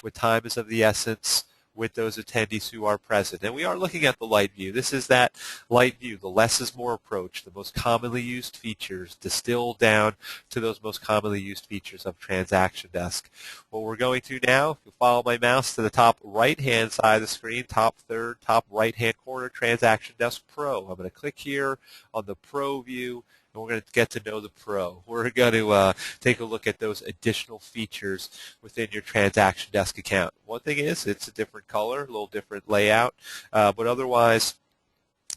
with time is of the essence with those attendees who are present. And we are looking at the light view. This is that light view, the less is more approach, the most commonly used features distilled down to those most commonly used features of TransactionDesk. What we're going to now, if you follow my mouse to the top right-hand side of the screen, top third, top right-hand corner, TransactionDesk Pro. I'm going to click here on the Pro view, and we're going to get to know the Pro. We're going to take a look at those additional features within your TransactionDesk account. One thing is it's a different color, a little different layout, but otherwise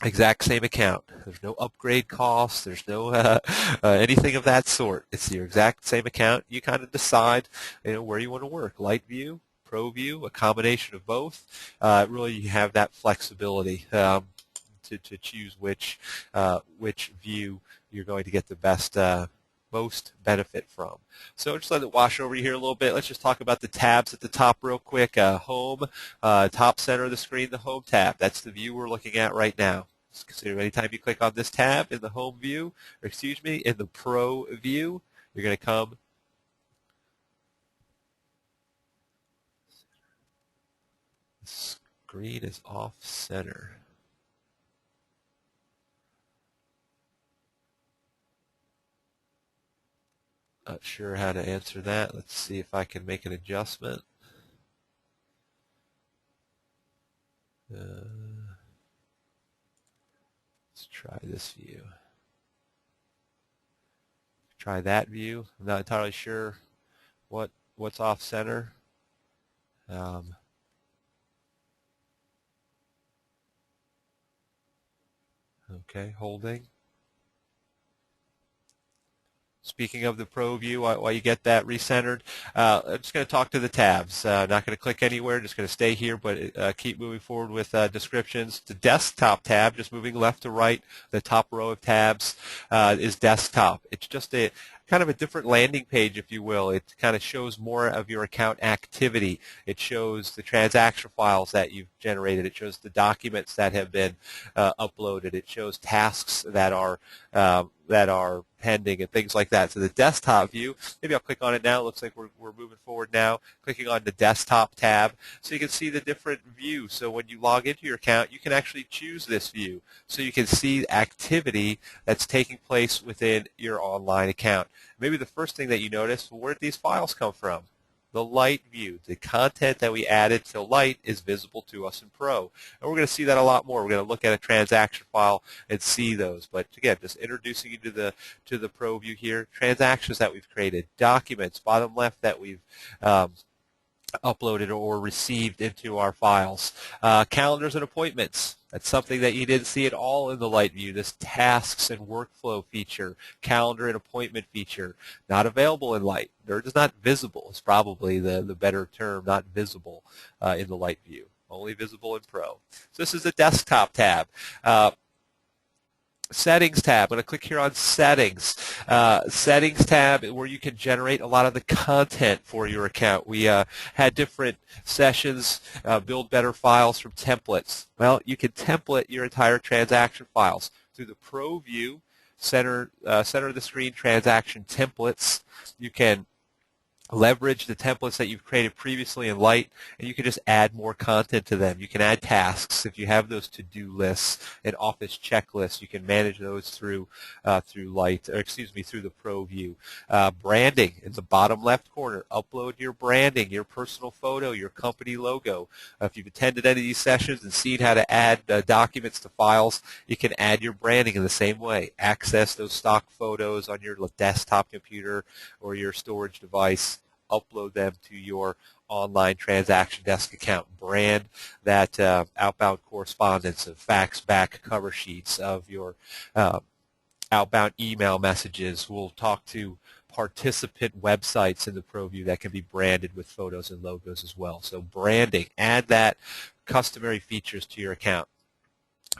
exact same account. There's no upgrade costs. There's no anything of that sort. It's your exact same account. You kind of decide where you want to work, light view, Pro view, a combination of both. Really, you have that flexibility to choose which view you're going to get the best, most benefit from. So just let it wash over here a little bit. Let's just talk about the tabs at the top real quick. Home, top center of the screen, the Home tab. That's the view we're looking at right now. So anytime you click on this tab in the Home view, or excuse me, in the Pro view, you're going to come. The screen is off center. Not sure how to answer that. Let's see if I can make an adjustment. Let's try this view. Try that view. I'm not entirely sure what's off center. Okay, holding. Speaking of the Pro view, while you get that recentered, I'm just going to talk to the tabs. Not going to click anywhere, just going to stay here, but keep moving forward with descriptions. The Desktop tab, just moving left to right, the top row of tabs is Desktop. It's just a kind of a different landing page, if you will. It kind of shows more of your account activity. It shows the transaction files that you've generated. It shows the documents that have been uploaded. It shows tasks that are pending and things like that. So the desktop view, maybe I'll click on it now. It looks like we're moving forward now. Clicking on the desktop tab so you can see the different view. So when you log into your account, you can actually choose this view so you can see activity that's taking place within your online account. Maybe the first thing that you notice, well, where did these files come from? The light view. The content that we added to light is visible to us in Pro. And we're going to see that a lot more. We're going to look at a transaction file and see those. But again, just introducing you to the Pro view here. Transactions that we've created, documents, bottom left that we've uploaded or received into our files. Calendars and appointments. That's something that you didn't see at all in the light view. This tasks and workflow feature, calendar and appointment feature, not available in light. Or it's not visible. It's probably the better term, not visible in the light view. Only visible in Pro. So this is the desktop tab. Settings tab. I'm going to click here on Settings. Settings tab where you can generate a lot of the content for your account. We had different sessions, build better files from templates. Well, you can template your entire transaction files through the Pro view, center of the screen transaction templates. You can leverage the templates that you've created previously in Light, and you can just add more content to them. You can add tasks. If you have those to-do lists and office checklists, you can manage those through Light, or excuse me, through the Pro view. Branding in the bottom left corner. Upload your branding, your personal photo, your company logo. If you've attended any of these sessions and seen how to add documents to files, you can add your branding in the same way. Access those stock photos on your desktop computer or your storage device. Upload them to your online TransactionDesk account. Brand that outbound correspondence of fax back cover sheets of your outbound email messages. We'll talk to participant websites in the Pro view that can be branded with photos and logos as well. So branding, add that customary features to your account.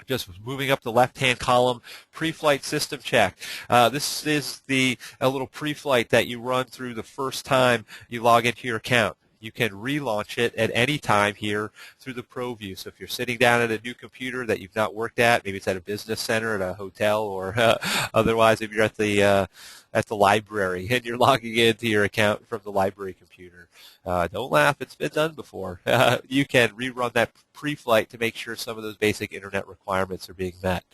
Just moving up the left-hand column, pre-flight system check. This is a little pre-flight that you run through the first time you log into your account. you can relaunch it at any time here through the Pro View. So if you're sitting down at a new computer that you've not worked at, maybe it's at a business center, at a hotel, or otherwise if you're at the library and you're logging into your account from the library computer. Don't laugh, it's been done before. You can rerun that pre-flight to make sure some of those basic internet requirements are being met.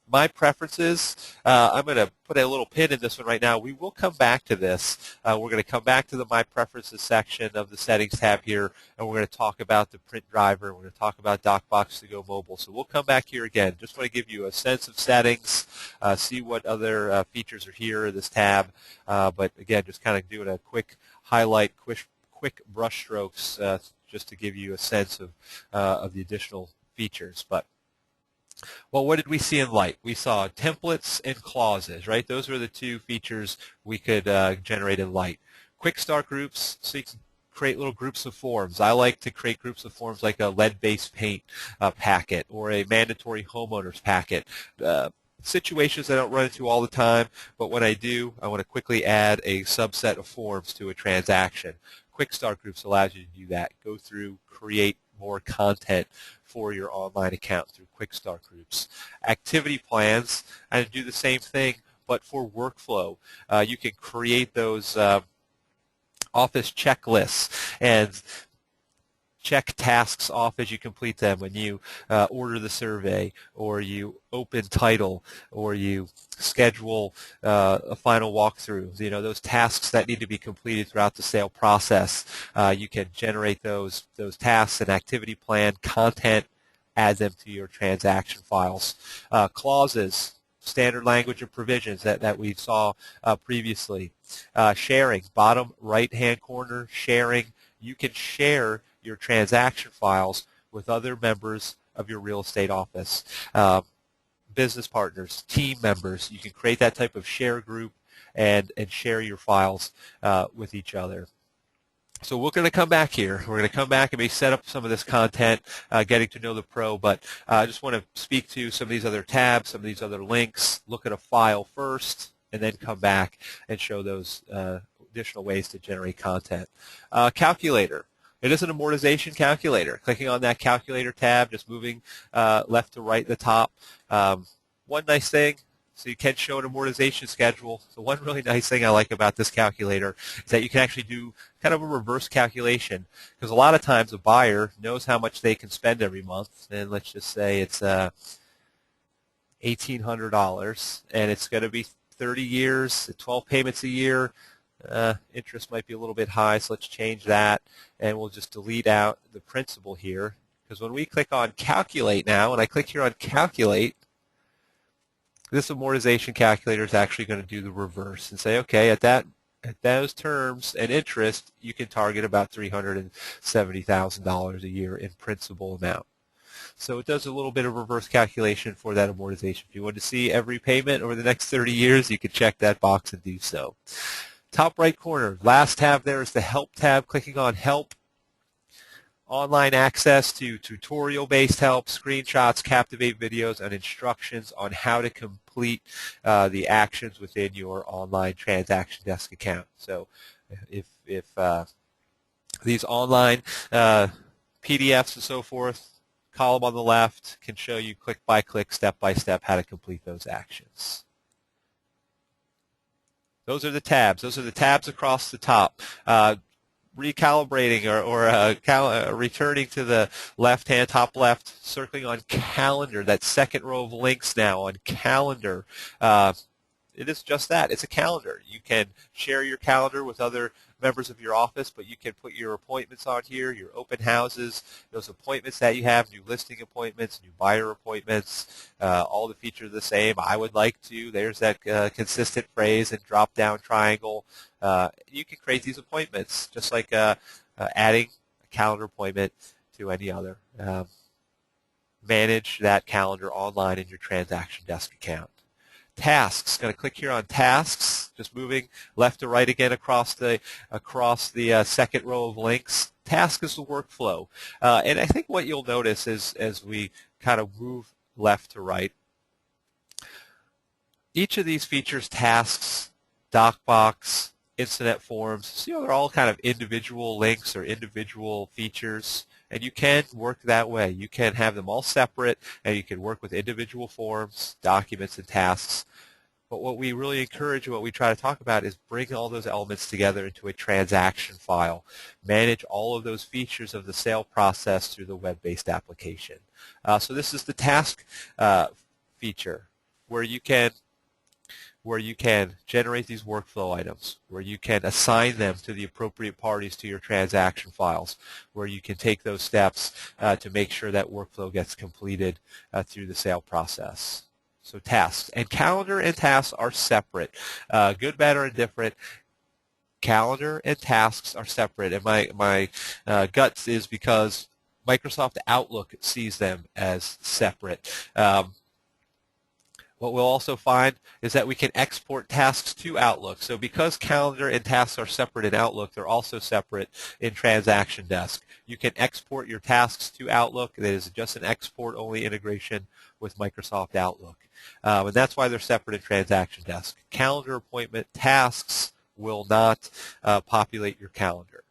My preferences, I'm going to put a little pin in this one right now. We will come back to this. We're going to come back to the My Preferences section of the Settings tab here, and we're going to talk about the print driver. We're going to talk about DocBox to go mobile. So we'll come back here again. Just want to give you a sense of settings, see what other features are here in this tab. But again, just kind of doing a quick highlight, quick brush strokes just to give you a sense of the additional features. But well, what did we see in Light? We saw templates and clauses, right? Those were the two features we could generate in Light. Quick start groups, so you can create little groups of forms. I like to create groups of forms like a lead-based paint packet or a mandatory homeowners packet. Situations I don't run into all the time, but when I do, I want to quickly add a subset of forms to a transaction. Quick start groups allows you to do that. Go through, create more content for your online account through quick start groups. Activity plans, and do the same thing, but for workflow. You can create those office checklists and check tasks off as you complete them when you order the survey, or you open title, or you schedule a final walkthrough. You know, those tasks that need to be completed throughout the sale process. You can generate those tasks and activity plan content, add them to your transaction files. Clauses, standard language and provisions that we saw previously. Sharing, bottom right-hand corner, sharing. You can share your transaction files with other members of your real estate office, business partners, team members. You can create that type of share group and share your files with each other. So we're going to come back here. We're going to come back and maybe set up some of this content, getting to know the pro, but I just want to speak to some of these other tabs, some of these other links, look at a file first, and then come back and show those additional ways to generate content. Calculator. It is an amortization calculator. Clicking on that calculator tab, just moving left to right at the top. One nice thing, so you can show an amortization schedule. So one really nice thing I like about this calculator is that you can actually do kind of a reverse calculation, because a lot of times a buyer knows how much they can spend every month, and let's just say it's $1,800, and it's going to be 30 years, 12 payments a year. Interest might be a little bit high, so let's change that, and we'll just delete out the principal here, because when we click on Calculate now, and I click here on Calculate, this amortization calculator is actually going to do the reverse and say, okay, at those terms and interest, you can target about $370,000 a year in principal amount. So it does a little bit of reverse calculation for that amortization. If you want to see every payment over the next 30 years, you can check that box and do so. Top right corner, last tab there is the Help tab. Clicking on Help, online access to tutorial-based help, screenshots, Captivate videos, and instructions on how to complete the actions within your online TransactionDesk account. So if these online PDFs and so forth, column on the left can show you click by click, step by step how to complete those actions. Those are the tabs. Those are the tabs across the top. Recalibrating or returning to the left-hand, top left, circling on Calendar, that second row of links now on Calendar. It is just that. It's a calendar. You can share your calendar with other members of your office, but you can put your appointments on here, your open houses, those appointments that you have, new listing appointments, new buyer appointments, all the features are the same. I would like to. There's that consistent phrase and drop-down triangle. You can create these appointments just like adding a calendar appointment to any other. Manage that calendar online in your TransactionDesk account. Tasks. Going to click here on Tasks. Just moving left to right again across the second row of links. Task is the workflow, and I think what you'll notice is as we kind of move left to right, each of these features, tasks, DocBox, incident forms. So, they're all kind of individual links or individual features, and you can work that way. You can have them all separate, and you can work with individual forms, documents, and tasks. But what we really encourage and what we try to talk about is bring all those elements together into a transaction file. Manage all of those features of the sale process through the web-based application. So this is the task feature where you can generate these workflow items, where you can assign them to the appropriate parties to your transaction files, where you can take those steps to make sure that workflow gets completed through the sale process. So tasks. And calendar and tasks are separate. Good, bad, or indifferent. Calendar and tasks are separate. And my guts is because Microsoft Outlook sees them as separate. What we'll also find is that we can export tasks to Outlook. So because calendar and tasks are separate in Outlook, they're also separate in TransactionDesk. You can export your tasks to Outlook. That is just an export-only integration with Microsoft Outlook. And that's why they're separate in TransactionDesk. Calendar appointment tasks will not populate your calendar.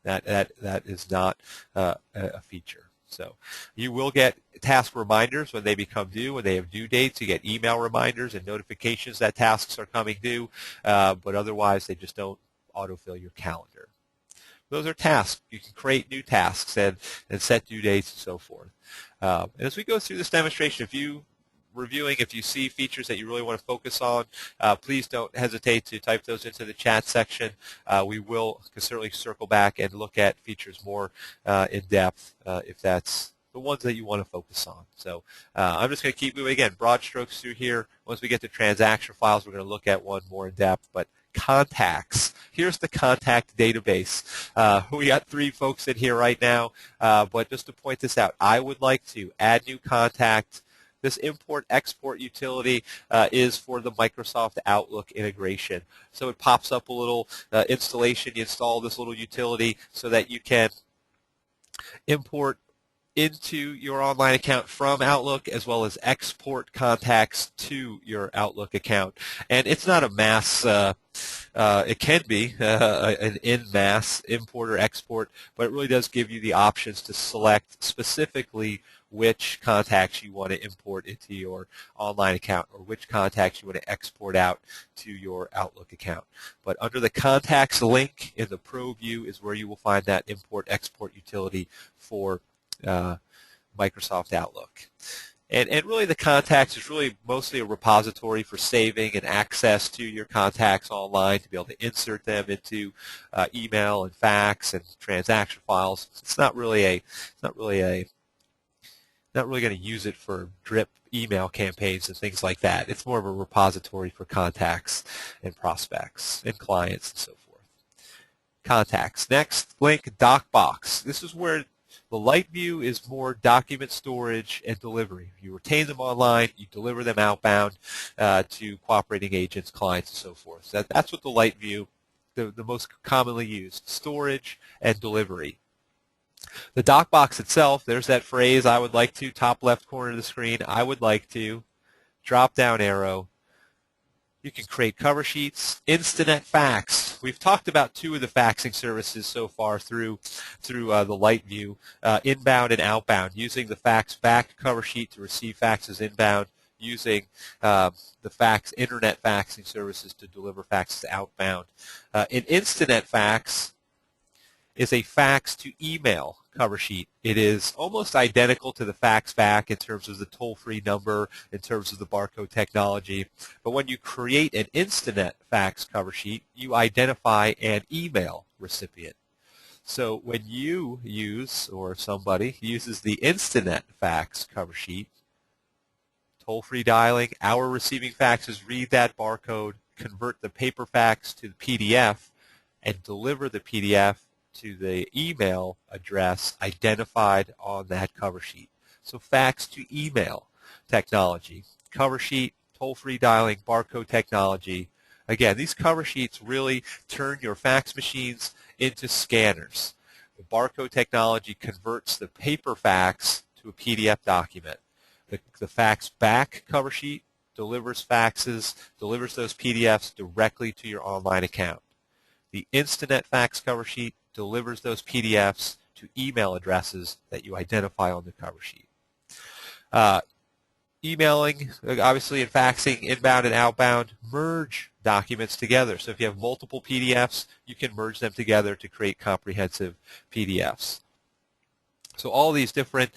That is not a feature. So you will get task reminders when they become due. When they have due dates, you get email reminders and notifications that tasks are coming due, but otherwise they just don't autofill your calendar. Those are tasks. You can create new tasks and set due dates and so forth. And as we go through this demonstration, if you see features that you really want to focus on, please don't hesitate to type those into the chat section. We will certainly circle back and look at features more in depth if that's the ones that you want to focus on. So I'm just going to keep moving. Again, broad strokes through here. Once we get to transaction files, we're going to look at one more in depth. But contacts. Here's the contact database. We got 3 folks in here right now, but just to point this out, I would like to add new contact. This import-export utility is for the Microsoft Outlook integration. So it pops up a little installation. You install this little utility so that you can import into your online account from Outlook as well as export contacts to your Outlook account. And it's not a mass, it can be an in-mass import or export, but it really does give you the options to select specifically which contacts you want to import into your online account or which contacts you want to export out to your Outlook account. But under the contacts link in the Pro view is where you will find that import-export utility for Microsoft Outlook. And really the contacts is really mostly a repository for saving and access to your contacts online to be able to insert them into email and fax and transaction files. It's not really going to use it for drip email campaigns and things like that. It's more of a repository for contacts and prospects and clients and so forth. Contacts. Next link, DocBox. This is where the light view is more document storage and delivery. You retain them online, you deliver them outbound to cooperating agents, clients, and so forth. That's what the light view, the most commonly used, storage and delivery. The DocBox itself, there's that phrase, I would like to, top left corner of the screen, I would like to, drop down arrow. You can create cover sheets, Instinet fax. We've talked about 2 of the faxing services so far through the light view, inbound and outbound, using the fax back cover sheet to receive faxes inbound, using the fax internet faxing services to deliver faxes outbound. An Instinet fax is a fax to email cover sheet. It is almost identical to the fax back in terms of the toll-free number, in terms of the barcode technology. But when you create an Instinet fax cover sheet, you identify an email recipient. So when you use, or somebody uses the Instinet fax cover sheet, toll-free dialing, our receiving faxes read that barcode, convert the paper fax to the PDF, and deliver the PDF to the email address identified on that cover sheet. So fax to email technology, cover sheet, toll-free dialing, barcode technology. Again, these cover sheets really turn your fax machines into scanners. The barcode technology converts the paper fax to a PDF document. The fax back cover sheet delivers faxes, delivers those PDFs directly to your online account. The Instinet fax cover sheet delivers those PDFs to email addresses that you identify on the cover sheet. Emailing, obviously, and faxing, inbound and outbound, merge documents together. So if you have multiple PDFs, you can merge them together to create comprehensive PDFs. So all these different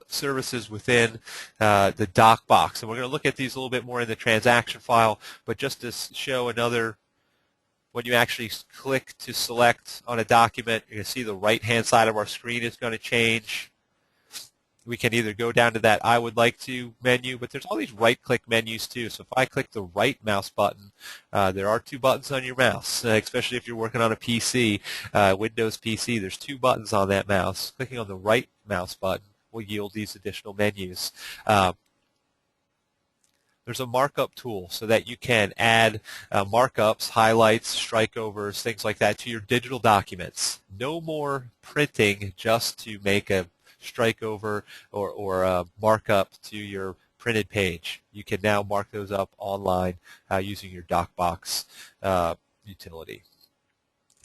services within the DocBox. And we're going to look at these a little bit more in the transaction file, but just to show another, when you actually click to select on a document, you're going to see the right-hand side of our screen is going to change. We can either go down to that I would like to menu, but there's all these right-click menus too. So if I click the right mouse button, there are two buttons on your mouse, especially if you're working on a PC, Windows PC. There's two buttons on that mouse. Clicking on the right mouse button will yield these additional menus. There's a markup tool so that you can add markups, highlights, strikeovers, things like that to your digital documents. No more printing just to make a strike over or a markup to your printed page. You can now mark those up online using your DocBox utility.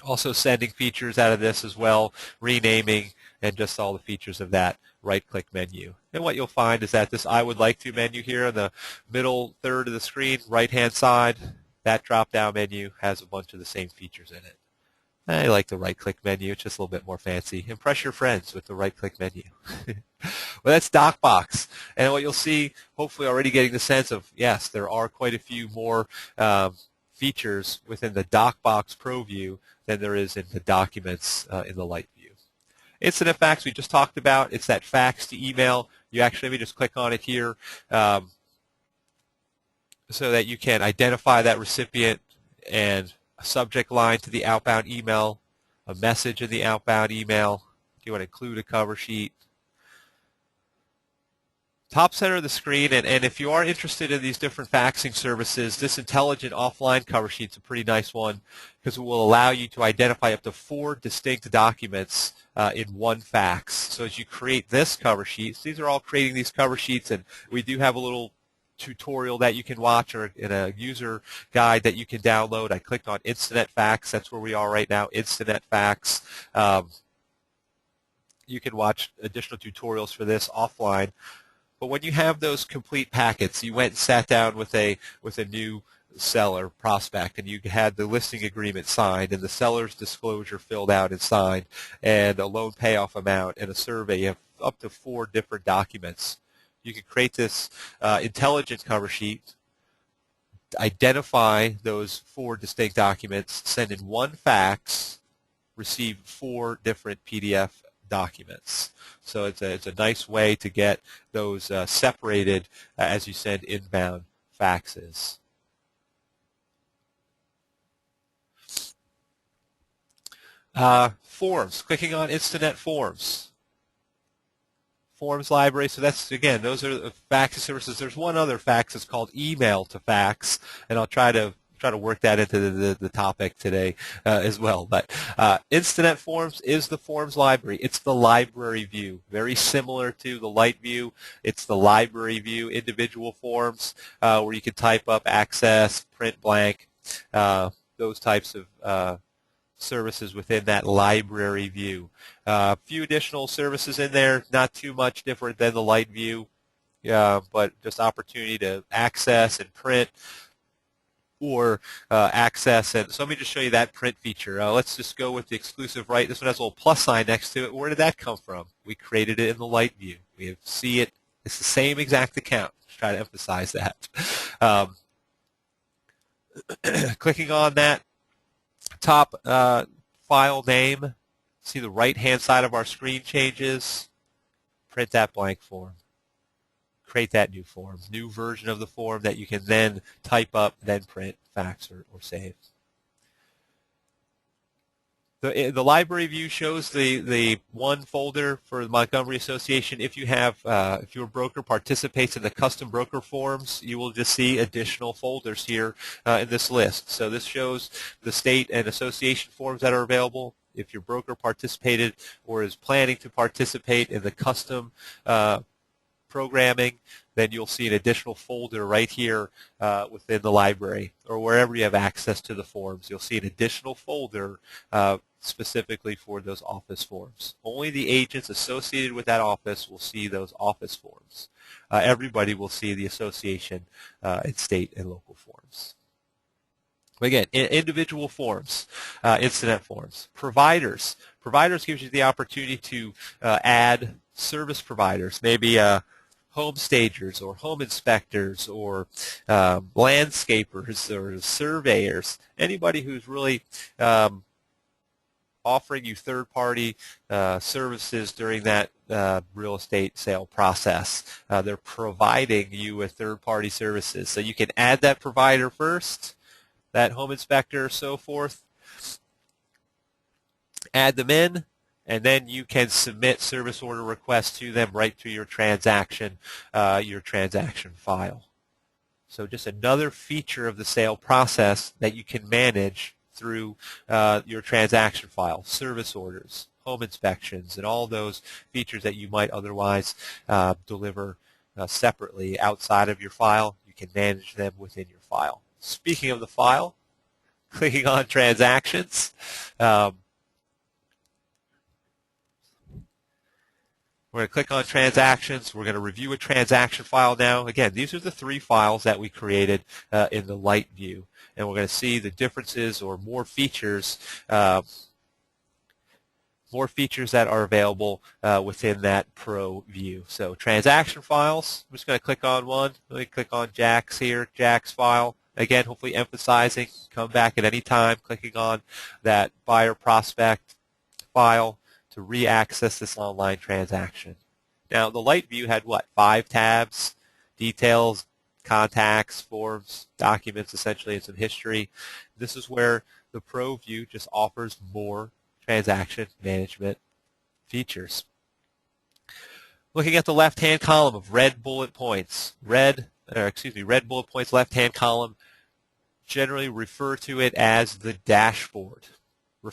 Also sending features out of this as well, renaming, and just all the features of that right-click menu. And what you'll find is that this I would like to menu here in the middle third of the screen, right-hand side, that drop-down menu has a bunch of the same features in it. I like the right-click menu. It's just a little bit more fancy. Impress your friends with the right-click menu. Well, that's DocBox. And what you'll see, hopefully already getting the sense of, yes, there are quite a few more features within the DocBox Pro view than there is in the documents in the light view. Instinet fax we just talked about. It's that fax to email. You actually, let me just click on it here so that you can identify that recipient and a subject line to the outbound email, a message in the outbound email. Do you want to include a cover sheet? Top center of the screen, and if you are interested in these different faxing services, this intelligent offline cover sheet is a pretty nice one because it will allow you to identify up to 4 distinct documents in one fax. So as you create this cover sheet, these are all creating these cover sheets, and we do have a little tutorial that you can watch or in a user guide that you can download. I clicked on Instinet fax. That's where we are right now, Instinet fax. You can watch additional tutorials for this offline. But when you have those complete packets, you went and sat down with a new seller prospect, and you had the listing agreement signed and the seller's disclosure filled out and signed and a loan payoff amount and a survey. You have up to 4 different documents. You can create this intelligent cover sheet, identify those 4 distinct documents, send in one fax, receive 4 different PDF documents. So it's a nice way to get those separated as you send inbound faxes. Forms, clicking on Instinet Forms. Forms library, so that's, again, those are the fax services. There's one other fax, it's called email to fax, and I'll try to work that into the topic today as well. But Instinet Forms is the forms library. It's the library view, very similar to the light view. It's the library view, individual forms where you can type up, access, print blank, those types of services within that library view. A few additional services in there, not too much different than the light view, but just opportunity to access and print or access. And so let me just show you that print feature. Let's just go with the exclusive right. This one has a little plus sign next to it. Where did that come from? We created it in the light view. We see it. It's the same exact account. Just try to emphasize that. Clicking on that top file name, see the right-hand side of our screen changes. Print that blank form. Create that new form, new version of the form that you can then type up, then print, fax, or save. The library view shows the one folder for the Montgomery Association. If you have, if your broker participates in the custom broker forms, you will just see additional folders here in this list. So this shows the state and association forms that are available. If your broker participated or is planning to participate in the custom programming, then you'll see an additional folder right here within the library or wherever you have access to the forms. You'll see an additional folder specifically for those office forms. Only the agents associated with that office will see those office forms. Everybody will see the association in state and local forms. Again, individual forms, incident forms. Providers. Providers gives you the opportunity to add service providers, maybe home stagers or home inspectors or landscapers or surveyors, anybody who's really offering you third-party services during that real estate sale process. They're providing you with third-party services. So you can add that provider first, that home inspector, so forth, add them in, and then you can submit service order requests to them right through your transaction file. So just another feature of the sale process that you can manage through your transaction file, service orders, home inspections, and all those features that you might otherwise deliver separately outside of your file. You can manage them within your file. Speaking of the file, clicking on transactions, we're going to click on transactions. We're going to review a transaction file now. Again, these are the 3 files that we created in the light view. And we're going to see the differences or more features that are available within that Pro view. So transaction files, I'm just going to click on one. Let me click on Jack's here, Jack's file. Again, hopefully emphasizing, come back at any time, clicking on that buyer prospect file to re-access this online transaction. Now, the light view had what? 5 tabs, details, contacts, forms, documents, essentially, and some history. This is where the Pro view just offers more transaction management features. Looking at the left-hand column of red bullet points, red bullet points, left-hand column, generally refer to it as the dashboard. We're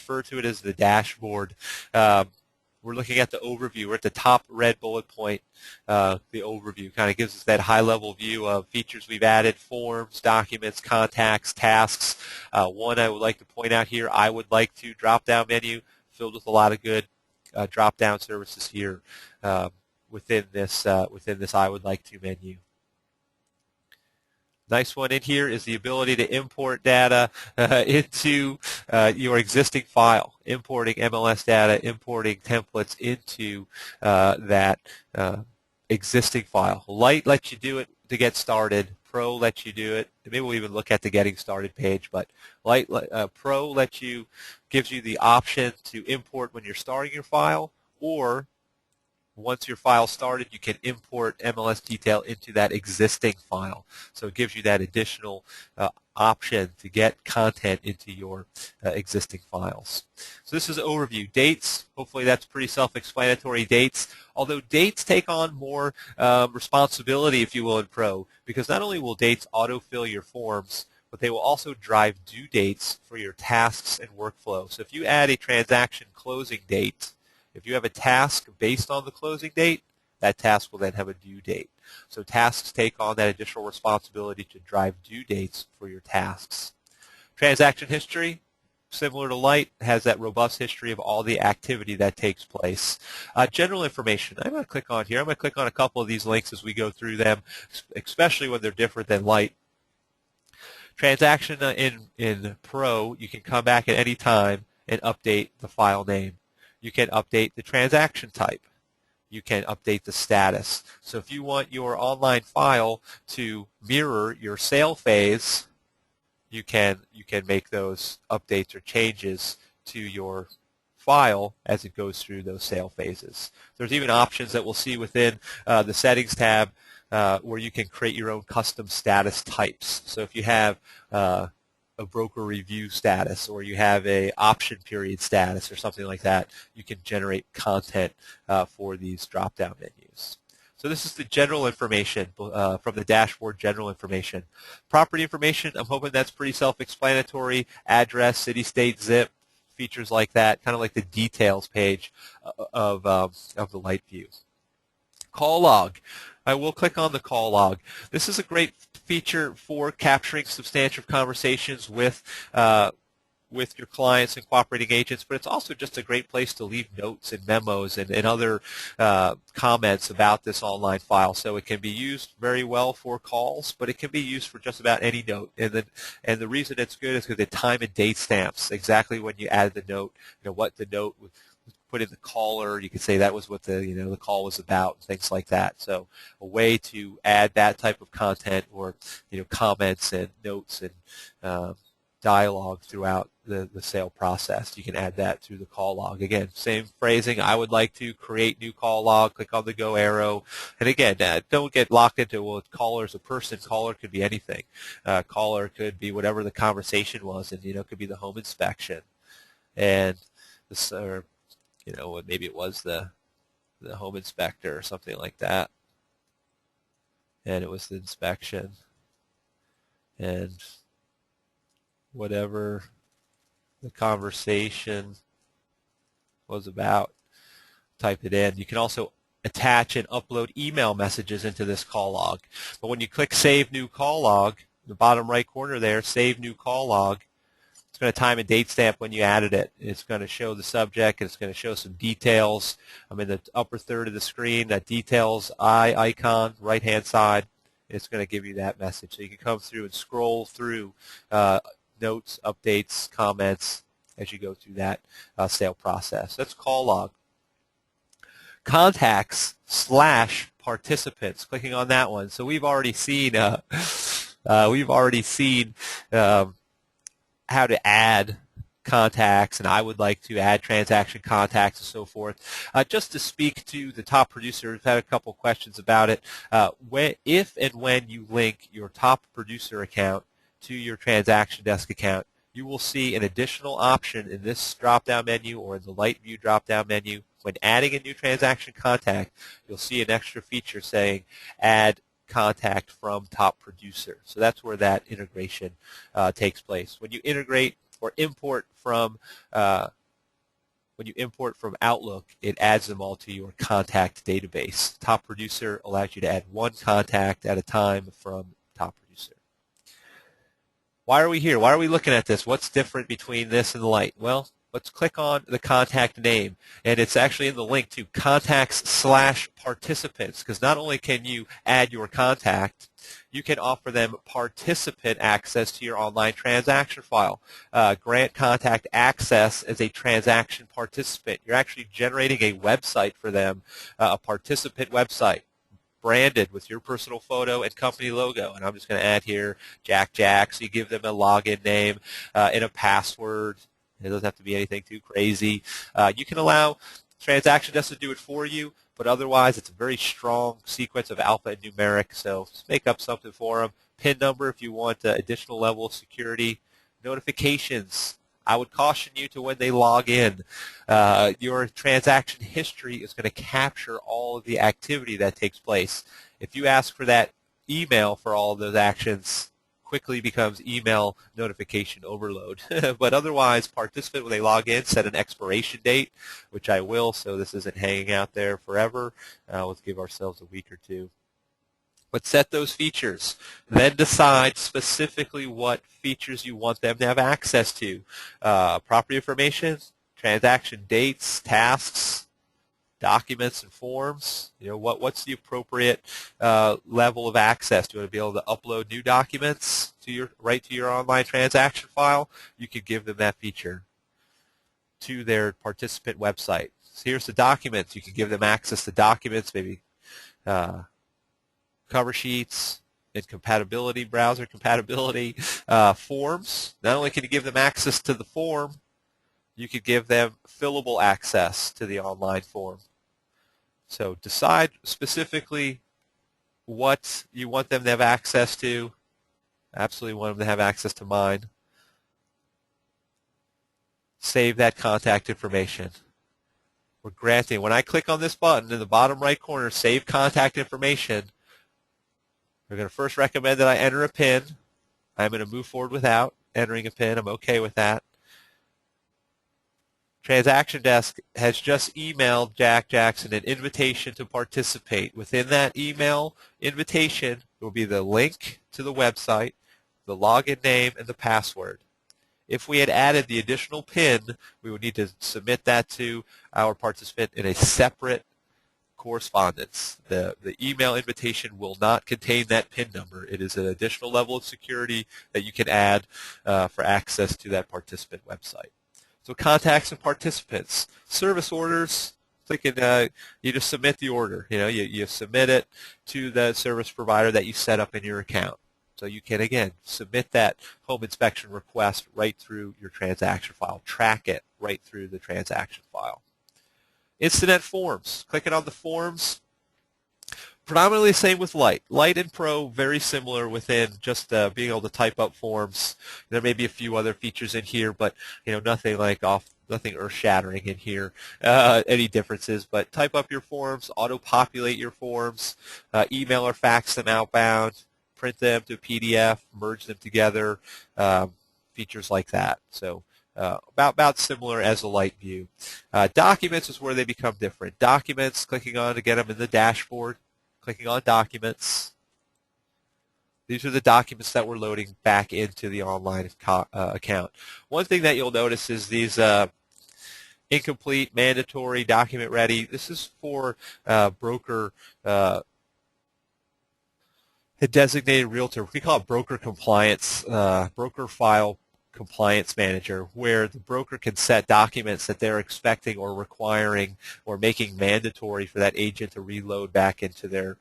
looking at the overview. We're at the top red bullet point. The overview kind of gives us that high-level view of features we've added, forms, documents, contacts, tasks. One I would like to point out here, I would like to drop-down menu filled with a lot of good drop-down services here within this I would like to menu. Nice one in here is the ability to import data into your existing file, importing MLS data, importing templates into that existing file. Light lets you do it to get started. Pro lets you do it. Maybe we'll even look at the Getting Started page, but Pro gives you the option to import when you're starting your file, or once your file started, you can import MLS detail into that existing file. So it gives you that additional option to get content into your existing files. So this is overview. Dates, hopefully that's pretty self-explanatory. Dates, although dates take on more responsibility, if you will, in Pro, because not only will dates autofill your forms, but they will also drive due dates for your tasks and workflow. So if you add a transaction closing date, if you have a task based on the closing date, that task will then have a due date. So tasks take on that additional responsibility to drive due dates for your tasks. Transaction history, similar to Light, has that robust history of all the activity that takes place. General information, I'm going to click on here. I'm going to click on a couple of these links as we go through them, especially when they're different than Light. Transaction in Pro, you can come back at any time and update the file name. You can update the transaction type. You can update the status. So if you want your online file to mirror your sale phase, you can make those updates or changes to your file as it goes through those sale phases. There's even options that we'll see within the Settings tab where you can create your own custom status types. So if you have a broker review status, or you have a option period status or something like that, you can generate content for these drop-down menus. So this is the general information from the dashboard, general information. Property information, I'm hoping that's pretty self-explanatory. Address, city, state, zip, features like that, kind of like the details page of the Light view. Call log. I will click on the call log. This is a great feature for capturing substantive conversations with your clients and cooperating agents, but it's also just a great place to leave notes and memos and other comments about this online file. So it can be used very well for calls, but it can be used for just about any note. And the reason it's good is because the time and date stamps exactly when you added the note, what the note was put in the caller. You could say that was what the call was about, and things like that. So a way to add that type of content or comments and notes and dialogue throughout the sale process. You can add that through the call log. Again, same phrasing. I would like to create new call log. Click on the go arrow. And again, don't get locked into, well, caller is a person. Caller could be anything. Caller could be whatever the conversation was, and it could be the home inspection. And this, or maybe it was the home inspector or something like that. And it was the inspection. And whatever the conversation was about, type it in. You can also attach and upload email messages into this call log. But when you click Save New Call Log, in the bottom right corner there, Save New Call Log, it's going to time and date stamp when you added it. It's going to show the subject, and it's going to show some details. I'm in the upper third of the screen, that details icon, right-hand side. It's going to give you that message. So you can come through and scroll through notes, updates, comments as you go through that sale process. That's call log. Contacts / participants. Clicking on that one. So we've already seen how to add contacts, and I would like to add transaction contacts and so forth. Just to speak to the top producer, we've had a couple questions about it. If and when you link your top producer account to your TransactionDesk account, you will see an additional option in this drop-down menu or in the light view drop-down menu. When adding a new transaction contact, you'll see an extra feature saying Add Contact from Top Producer. So that's where that integration takes place. When you integrate or import from Outlook, it adds them all to your contact database. Top Producer allows you to add one contact at a time from Top Producer. Why are we here? Why are we looking at this? What's different between this and the light? Well, let's click on the contact name, and it's actually in the link to contacts / participants, because not only can you add your contact, you can offer them participant access to your online transaction file. Grant contact access as a transaction participant. You're actually generating a website for them, a participant website, branded with your personal photo and company logo. And I'm just going to add here Jack. So you give them a login name and a password. It doesn't have to be anything too crazy. You can allow TransactionDesk to do it for you, but otherwise it's a very strong sequence of alpha and numeric. So just make up something for them. PIN number if you want additional level of security. Notifications. I would caution you to when they log in. Your transaction history is going to capture all of the activity that takes place. If you ask for that email for all of those actions, quickly becomes email notification overload. But otherwise, participant, when they log in, set an expiration date, which I will, so this isn't hanging out there forever. Let's give ourselves a week or two. But set those features. Then decide specifically what features you want them to have access to. Property information, transaction dates, tasks, documents and forms. What's the appropriate level of access? Do you want to be able to upload new documents to right to your online transaction file? You could give them that feature to their participant website. So here's the documents. You can give them access to documents, maybe cover sheets and compatibility, browser compatibility, forms. Not only can you give them access to the form, you could give them fillable access to the online form. So decide specifically what you want them to have access to. Absolutely want them to have access to mine. Save that contact information. We're granting, when I click on this button in the bottom right corner, Save Contact Information, we're going to first recommend that I enter a PIN. I'm going to move forward without entering a PIN. I'm okay with that. Transaction Desk has just emailed Jack Jackson an invitation to participate. Within that email invitation will be the link to the website, the login name, and the password. If we had added the additional PIN, we would need to submit that to our participant in a separate correspondence. The email invitation will not contain that PIN number. It is an additional level of security that you can add for access to that participant website. So contacts and participants. Service orders, you just submit the order. You submit it to the service provider that you set up in your account. So you can, again, submit that home inspection request right through your transaction file. Track it right through the transaction file. Incident forms. Clicking on the forms. Predominantly the same with Lite. Lite and Pro, very similar within just being able to type up forms. There may be a few other features in here, but nothing earth-shattering in here. Any differences? But type up your forms, auto-populate your forms, email or fax them outbound, print them to PDF, merge them together, features like that. So about similar as a Lite view. Documents is where they become different. Documents, clicking on to get them in the dashboard. Clicking on Documents. These are the documents that we're loading back into the online account. One thing that you'll notice is these incomplete, mandatory, document ready. This is for broker, a designated realtor. We call it broker compliance, broker file compliance manager, where the broker can set documents that they're expecting or requiring or making mandatory for that agent to reload back into their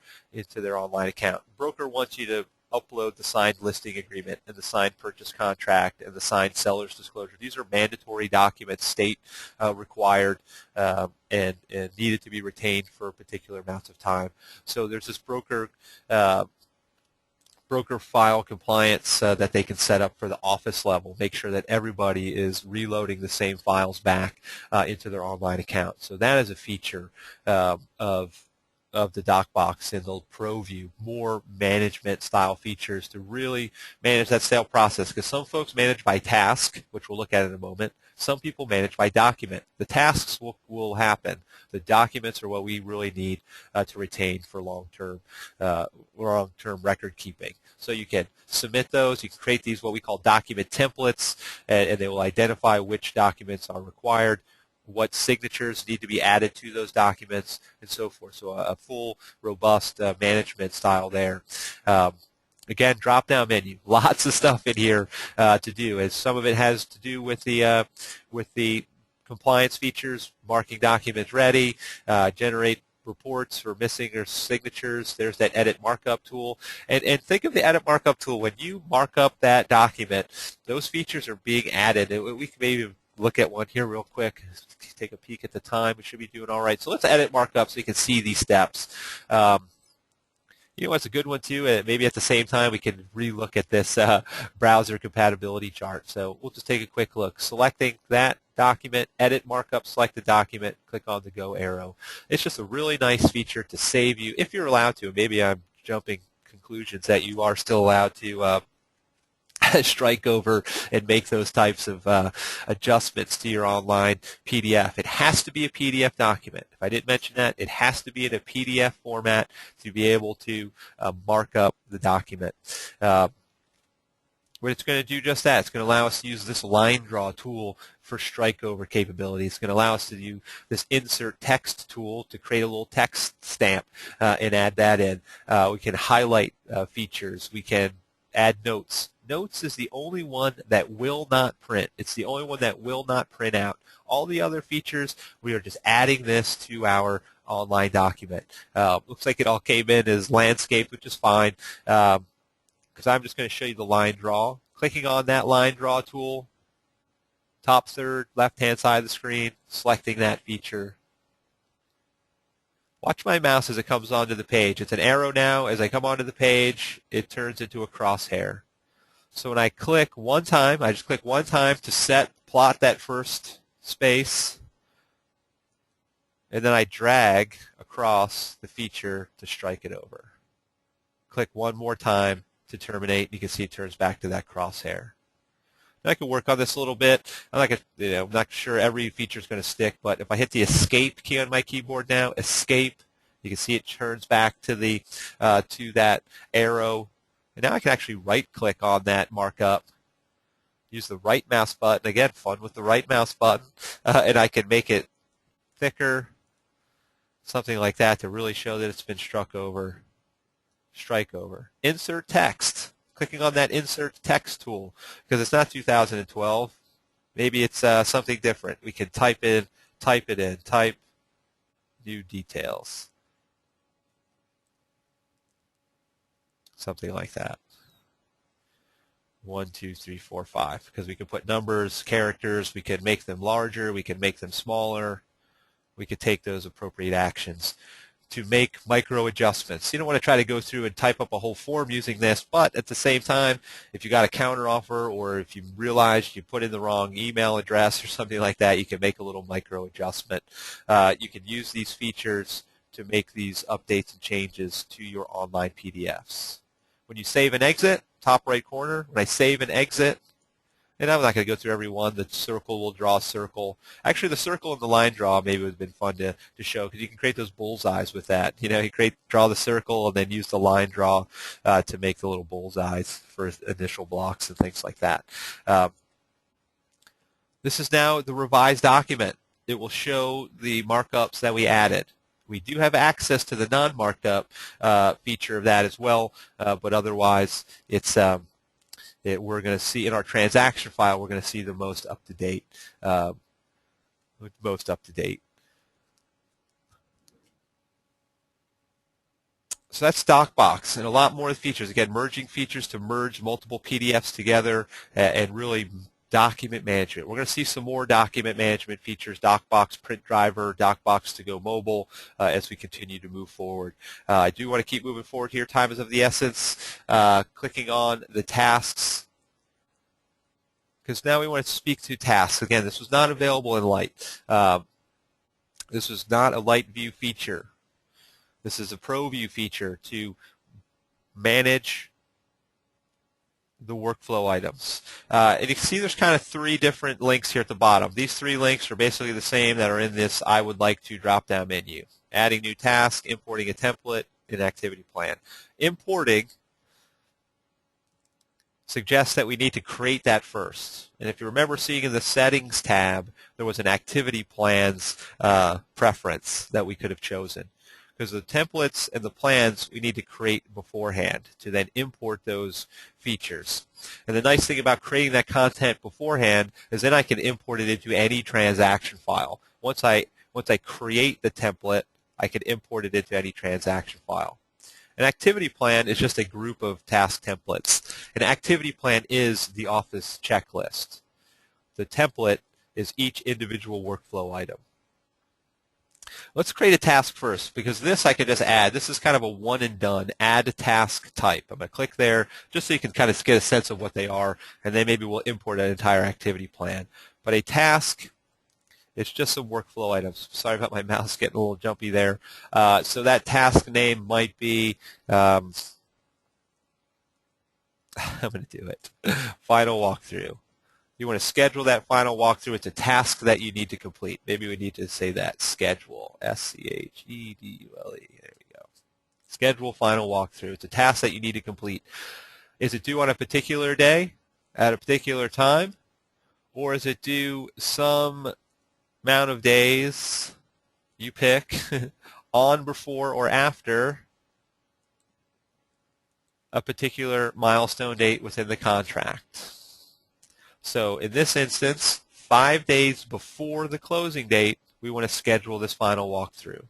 online account. The broker wants you to upload the signed listing agreement and the signed purchase contract and the signed seller's disclosure. These are mandatory documents, state required and needed to be retained for a particular amount of time. So there's this broker file compliance that they can set up for the office level, make sure that everybody is reloading the same files back into their online account. So that is a feature of the DocBox in the Pro view, more management style features to really manage that sale process, because some folks manage by task, which we'll look at in a moment. Some people manage by document. The tasks will happen. The documents are what we really need to retain for long-term record keeping. So you can submit those. You can create these what we call document templates, and they will identify which documents are required, what signatures need to be added to those documents, and so forth. So a full, robust management style there. Again, drop-down menu. Lots of stuff in here to do. As some of it has to do with the compliance features, marking documents ready, generate reports for missing or signatures. There's that edit markup tool. And think of the edit markup tool. When you mark up that document, those features are being added. We can maybe look at one here real quick. Take a peek at the time. We should be doing all right. So let's edit markup so you can see these steps. You know what's a good one too? Maybe at the same time we can re-look at this browser compatibility chart. So we'll just take a quick look. Selecting that document, edit markup, select the document, click on the go arrow. It's just a really nice feature to save you, if you're allowed to. Maybe I'm jumping conclusions that you are still allowed to strike over and make those types of adjustments to your online PDF. It has to be a PDF document. If I didn't mention that, it has to be in a PDF format to be able to mark up the document. But it's going to do just that. It's going to allow us to use this line draw tool for strike over capability. It's going to allow us to do this insert text tool to create a little text stamp and add that in. We can highlight features. We can add notes. Notes is the only one that will not print. It's the only one that will not print out. All the other features, we are just adding this to our online document. Looks like it all came in as landscape, which is fine, because I'm just going to show you the line draw. Clicking on that line draw tool, top third, left-hand side of the screen, selecting that feature. Watch my mouse as it comes onto the page. It's an arrow now. As I come onto the page, it turns into a crosshair. So when I click one time, I just click one time to plot that first space, and then I drag across the feature to strike it over. Click one more time to terminate. You can see it turns back to that crosshair. I can work on this a little bit. I'm not sure every feature is going to stick, but if I hit the escape key on my keyboard now, escape, you can see it turns back to the to that arrow. And now I can actually right-click on that markup, use the right mouse button. Again, fun with the right mouse button, and I can make it thicker, something like that, to really show that it's been strike over. Insert text. Clicking on that insert text tool, because it's not 2012. Maybe it's something different. We can type in new details, something like that. 1, 2, 3, 4, 5, because we can put numbers, characters, we can make them larger, we can make them smaller, we could take those appropriate actions to make micro adjustments. You don't want to try to go through and type up a whole form using this, but at the same time, if you got a counter offer or if you realize you put in the wrong email address or something like that, you can make a little micro adjustment. You can use these features to make these updates and changes to your online PDFs. When you save and exit, top right corner, when I save and exit, and I'm not going to go through every one. The circle will draw a circle. Actually, the circle and the line draw maybe would have been fun to show, because you can create those bullseyes with that. You know, you draw the circle and then use the line draw to make the little bullseyes for initial blocks and things like that. This is now the revised document. It will show the markups that we added. We do have access to the non-marked-up feature of that as well, but otherwise it's we're going to see in our transaction file, we're going to see the most up-to-date. So that's DocBox, and a lot more features. Again, merging features to merge multiple PDFs together and really document management. We're going to see some more document management features, DocBox Print Driver, DocBox to go mobile, as we continue to move forward. I do want to keep moving forward here. Time is of the essence. Clicking on the tasks, because now we want to speak to tasks. Again, this was not available in Light. This was not a Light View feature. This is a Pro View feature to manage the workflow items. And you can see there's kind of 3 different links here at the bottom. These 3 links are basically the same that are in this I would like to drop-down menu. Adding new task, importing a template, and activity plan. Importing suggests that we need to create that first. And if you remember seeing in the Settings tab, there was an Activity Plans preference that we could have chosen. Because the templates and the plans we need to create beforehand to then import those features. And the nice thing about creating that content beforehand is then I can import it into any transaction file. Once I create the template, I can import it into any transaction file. An activity plan is just a group of task templates. An activity plan is the Office checklist. The template is each individual workflow item. Let's create a task first, because this I can just add. This is kind of a one and done. Add a task type. I'm going to click there just so you can kind of get a sense of what they are, and then maybe we'll import an entire activity plan. But a task, it's just some workflow items. Sorry about my mouse getting a little jumpy there. So that task name might be, I'm going to do it, final walkthrough. You want to schedule that final walkthrough. It's a task that you need to complete. Maybe we need to say that, schedule, S-C-H-E-D-U-L-E. There we go. Schedule final walkthrough. It's a task that you need to complete. Is it due on a particular day, at a particular time, or is it due some amount of days you pick on, before, or after a particular milestone date within the contract? So in this instance, 5 days before the closing date, we want to schedule this final walkthrough.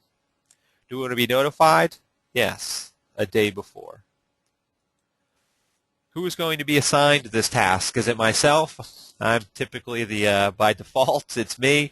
Do we want to be notified? Yes, a day before. Who is going to be assigned this task? Is it myself? I'm typically by default, it's me.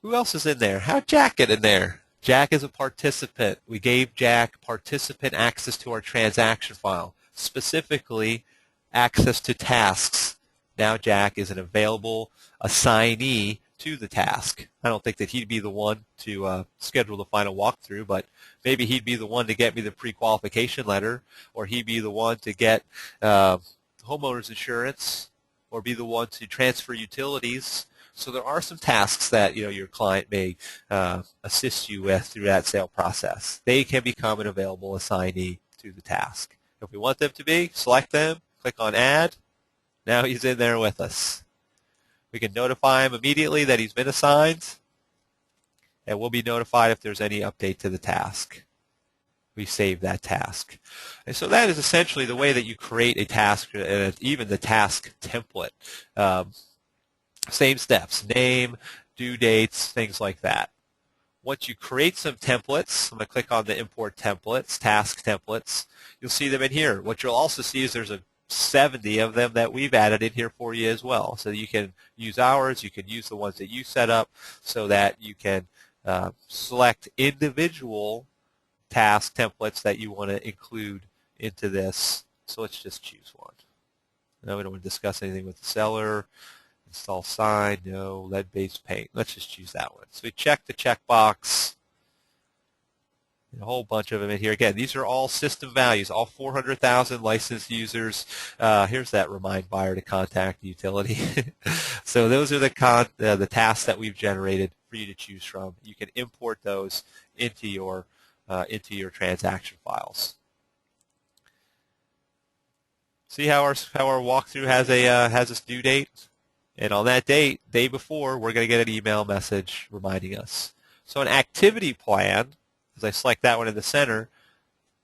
Who else is in there? How'd Jack get in there? Jack is a participant. We gave Jack participant access to our transaction file, specifically access to tasks. Now Jack is an available assignee to the task. I don't think that he'd be the one to schedule the final walkthrough, but maybe he'd be the one to get me the pre-qualification letter, or he'd be the one to get homeowner's insurance, or be the one to transfer utilities. So there are some tasks that your client may assist you with through that sale process. They can become an available assignee to the task. If we want them to be, select them, click on Add. Now he's in there with us. We can notify him immediately that he's been assigned, and we'll be notified if there's any update to the task. We save that task. And so that is essentially the way that you create a task, and even the task template. Same steps, name, due dates, things like that. Once you create some templates, I'm going to click on the Import Templates, Task Templates. You'll see them in here. What you'll also see is there's 70 of them that we've added in here for you as well. So you can use ours, you can use the ones that you set up so that you can select individual task templates that you want to include into this. So let's just choose one. Now we don't want to discuss anything with the seller. Install sign, no. Lead-based paint. Let's just choose that one. So we check the checkbox. A whole bunch of them in here. Again, these are all system values, all 400,000 licensed users. Here's that remind buyer to contact the utility. So those are the tasks that we've generated for you to choose from. You can import those into your transaction files. See how our walkthrough has a due date? And on that day before, we're going to get an email message reminding us. So an activity plan, as I select that one in the center,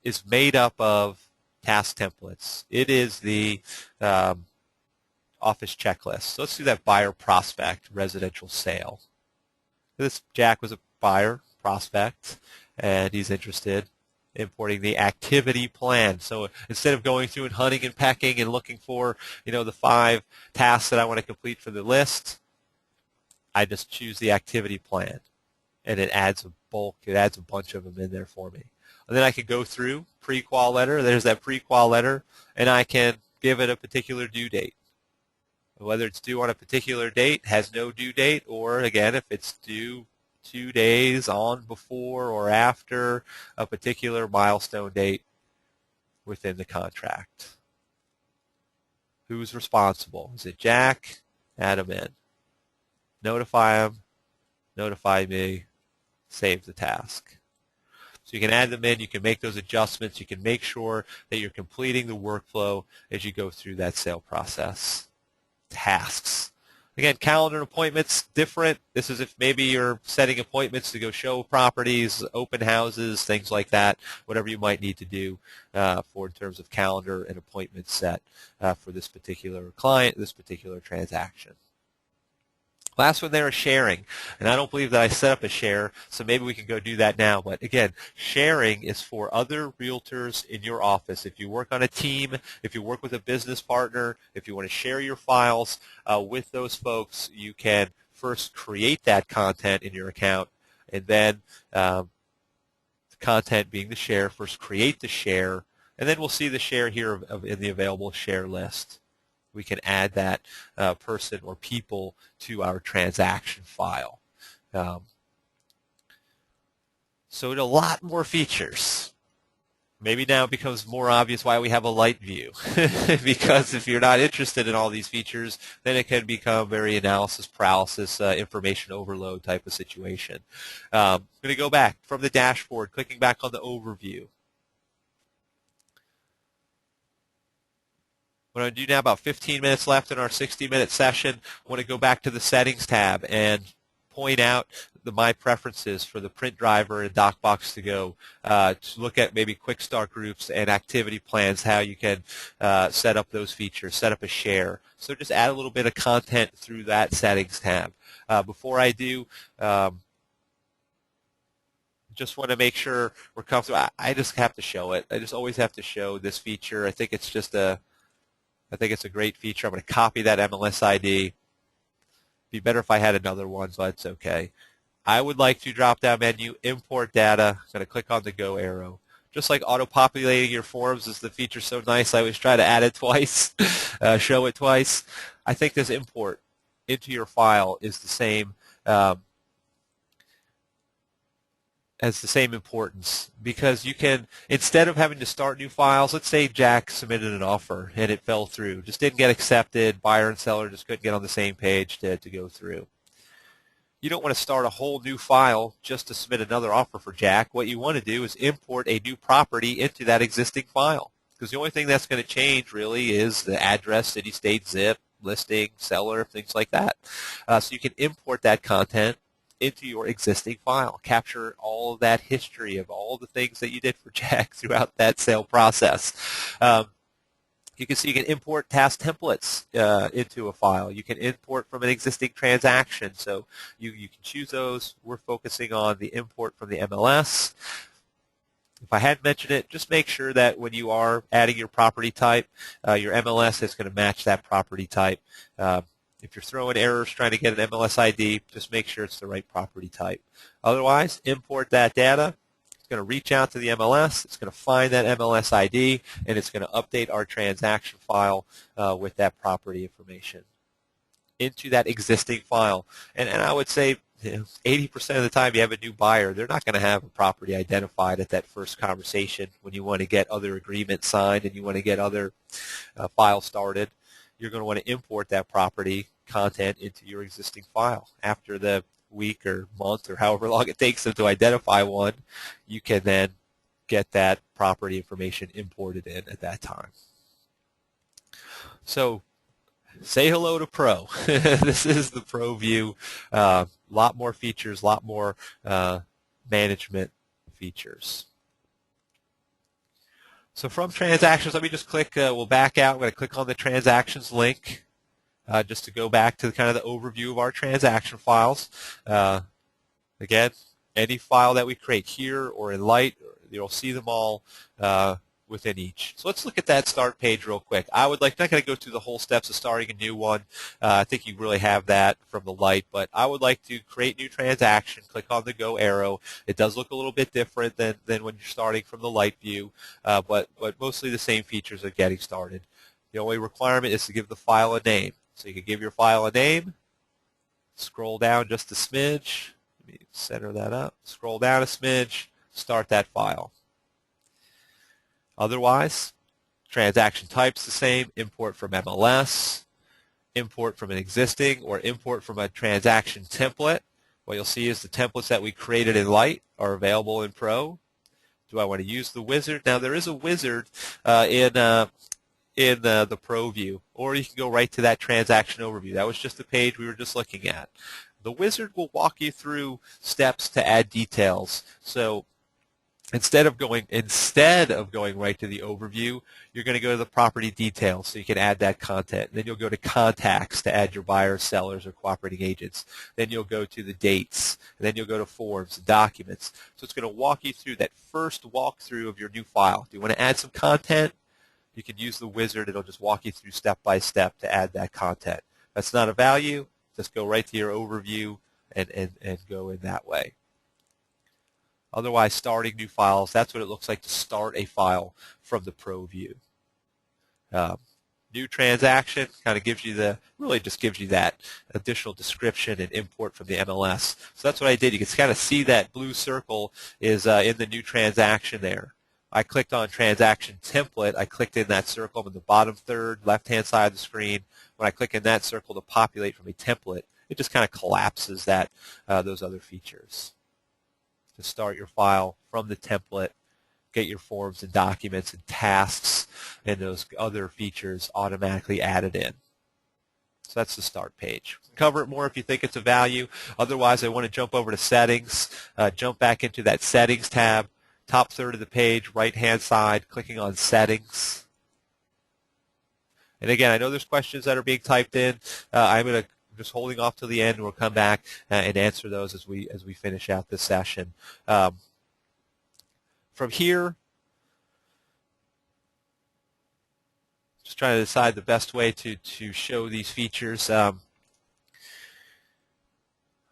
is made up of task templates. It is the office checklist. So let's do that buyer prospect residential sale. This Jack was a buyer prospect, and he's interested in importing the activity plan. So instead of going through and hunting and pecking and looking for the 5 tasks that I want to complete for the list, I just choose the activity plan, and it adds a bunch of them in there for me. And then I can go through Prequal Letter. There's that Prequal Letter, and I can give it a particular due date. Whether it's due on a particular date, has no due date, or again, if it's due 2 days on, before, or after a particular milestone date within the contract. Who's responsible? Is it Jack? Add him in. Notify him. Notify me. Save the task. So you can add them in. You can make those adjustments. You can make sure that you're completing the workflow as you go through that sale process. Tasks. Again, calendar appointments, different. This is if maybe you're setting appointments to go show properties, open houses, things like that, whatever you might need to do in terms of calendar and appointment set for this particular client, this particular transaction. Last one there is sharing, and I don't believe that I set up a share, so maybe we can go do that now. But again, sharing is for other realtors in your office. If you work on a team, if you work with a business partner, if you want to share your files with those folks, you can first create that content in your account, and then the content being the share, first create the share, and then we'll see the share here in the available share list. We can add that person or people to our transaction file. So a lot more features. Maybe now it becomes more obvious why we have a light view. Because if you're not interested in all these features, then it can become very analysis paralysis, information overload type of situation. I'm going to go back from the dashboard, clicking back on the overview. What I'm going to do now, about 15 minutes left in our 60-minute session, I want to go back to the Settings tab and point out my preferences for the print driver and DocBox to go to look at maybe quick start groups and activity plans, how you can set up those features, set up a share. So just add a little bit of content through that Settings tab. Before I do, just want to make sure we're comfortable. I just have to show it. I just always have to show this feature. I think it's just I think it's a great feature. I'm going to copy that MLS ID. Be better if I had another one, but it's okay. I would like to drop-down menu, import data. I'm going to click on the go arrow. Just like auto-populating your forms is the feature so nice, I always try to add it twice, show it twice. I think this import into your file is the same has the same importance, because you can, instead of having to start new files, let's say Jack submitted an offer and it fell through, just didn't get accepted, buyer and seller just couldn't get on the same page to go through. You don't want to start a whole new file just to submit another offer for Jack. What you want to do is import a new property into that existing file, because the only thing that's going to change really is the address, city, state, zip, listing, seller, things like that. So you can import that content into your existing file, capture all of that history of all the things that you did for Jack throughout that sale process. You can see you can import task templates into a file. You can import from an existing transaction, so you can choose those. We're focusing on the import from the MLS. If I hadn't mentioned it, just make sure that when you are adding your property type, your MLS is going to match that property type. If you're throwing errors trying to get an MLS ID, just make sure it's the right property type. Otherwise, import that data. It's going to reach out to the MLS. It's going to find that MLS ID, and it's going to update our transaction file with that property information into that existing file. And I would say 80% of the time you have a new buyer, they're not going to have a property identified at that first conversation when you want to get other agreements signed and you want to get other files started. You're going to want to import that property content into your existing file. After the week or month or however long it takes them to identify one, you can then get that property information imported in at that time. So say hello to Pro. This is the Pro view. A lot more features, a lot more management features. So from transactions, let me just click, we'll back out. I'm going to click on the transactions link just to go back to kind of the overview of our transaction files. Again, any file that we create here or in Light, you'll see them all within each. So let's look at that start page real quick. I would like, not going to go through the whole steps of starting a new one. I think you really have that from the Light, but I would like to create new transaction, click on the Go arrow. It does look a little bit different than when you're starting from the Light view, but mostly the same features of getting started. The only requirement is to give the file a name. So you can give your file a name, scroll down just a smidge, let me center that up, scroll down a smidge, start that file. Otherwise, transaction type's the same, import from MLS, import from an existing, or import from a transaction template. What you'll see is the templates that we created in Light are available in Pro. Do I want to use the wizard? Now there is a wizard in the Pro view, or you can go right to that transaction overview. That was just the page we were just looking at. The wizard will walk you through steps to add details. So instead of going right to the overview, you're going to go to the property details so you can add that content. Then you'll go to contacts to add your buyers, sellers, or cooperating agents. Then you'll go to the dates. And then you'll go to forms and documents. So it's going to walk you through that first walkthrough of your new file. Do you want to add some content? You can use the wizard. It'll just walk you through step by step to add that content. That's not a value. Just go right to your overview and go in that way. Otherwise, starting new files, that's what it looks like to start a file from the Pro view. New transaction kind of gives you really just gives you that additional description and import from the MLS. So that's what I did. You can kind of see that blue circle is in the new transaction there. I clicked on transaction template. I clicked in that circle. I'm in the bottom third, left-hand side of the screen. When I click in that circle to populate from a template, it just kind of collapses that those other features. To start your file from the template, get your forms and documents and tasks and those other features automatically added in. So that's the start page. Cover it more if you think it's a value. Otherwise, I want to jump over to settings, jump back into that settings tab, top third of the page, right-hand side, clicking on settings. And again, I know there's questions that are being typed in. I'm just holding off till the end. We'll come back and answer those as we finish out this session. From here, just trying to decide the best way to show these features. I'm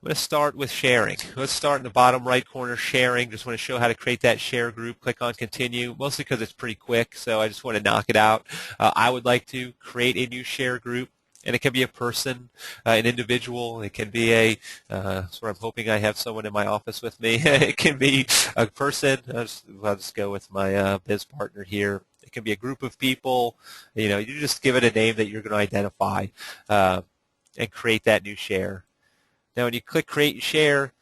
going to start with sharing. Let's start in the bottom right corner, sharing. Just want to show how to create that share group. Click on continue, mostly because it's pretty quick, so I just want to knock it out. I would like to create a new share group. And it can be a person, an individual. It can be a, sort of, I'm hoping I have someone in my office with me. It can be a person. I'll just go with my biz partner here. It can be a group of people. You know, you just give it a name that you're going to identify and create that new share. Now, when you click Create and Share,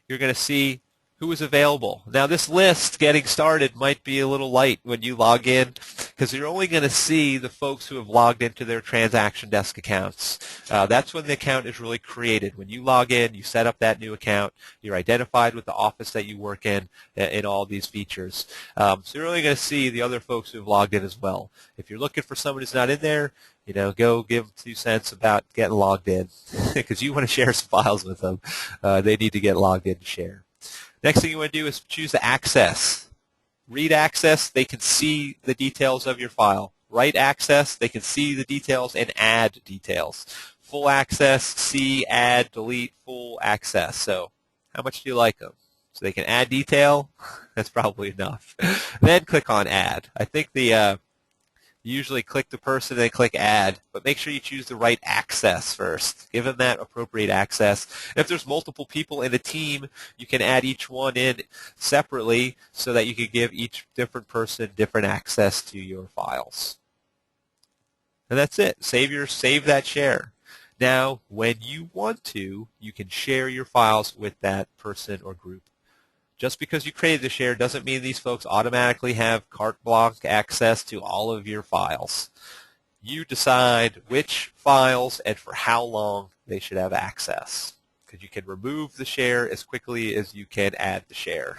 you're going to see who is available. Now, this list getting started might be a little light when you log in because you're only going to see the folks who have logged into their TransactionDesk accounts. That's when the account is really created. When you log in, you set up that new account, you're identified with the office that you work in all these features. So you're only going to see the other folks who have logged in as well. If you're looking for someone who's not in there, you know, go give them 2 cents about getting logged in because you want to share some files with them. They need to get logged in to share. Next thing you want to do is choose the access. Read access, they can see the details of your file. Write access, they can see the details and add details. Full access, see, add, delete, full access. So how much do you like them? So they can add detail? That's probably enough. Then click on add. I think you usually click the person and then click add, but make sure you choose the right access first. Give them that appropriate access. If there's multiple people in a team, you can add each one in separately so that you can give each different person different access to your files. And that's it. Save that share. Now, when you want to, you can share your files with that person or group. Just because you created the share doesn't mean these folks automatically have carte blanche access to all of your files. You decide which files and for how long they should have access, because you can remove the share as quickly as you can add the share.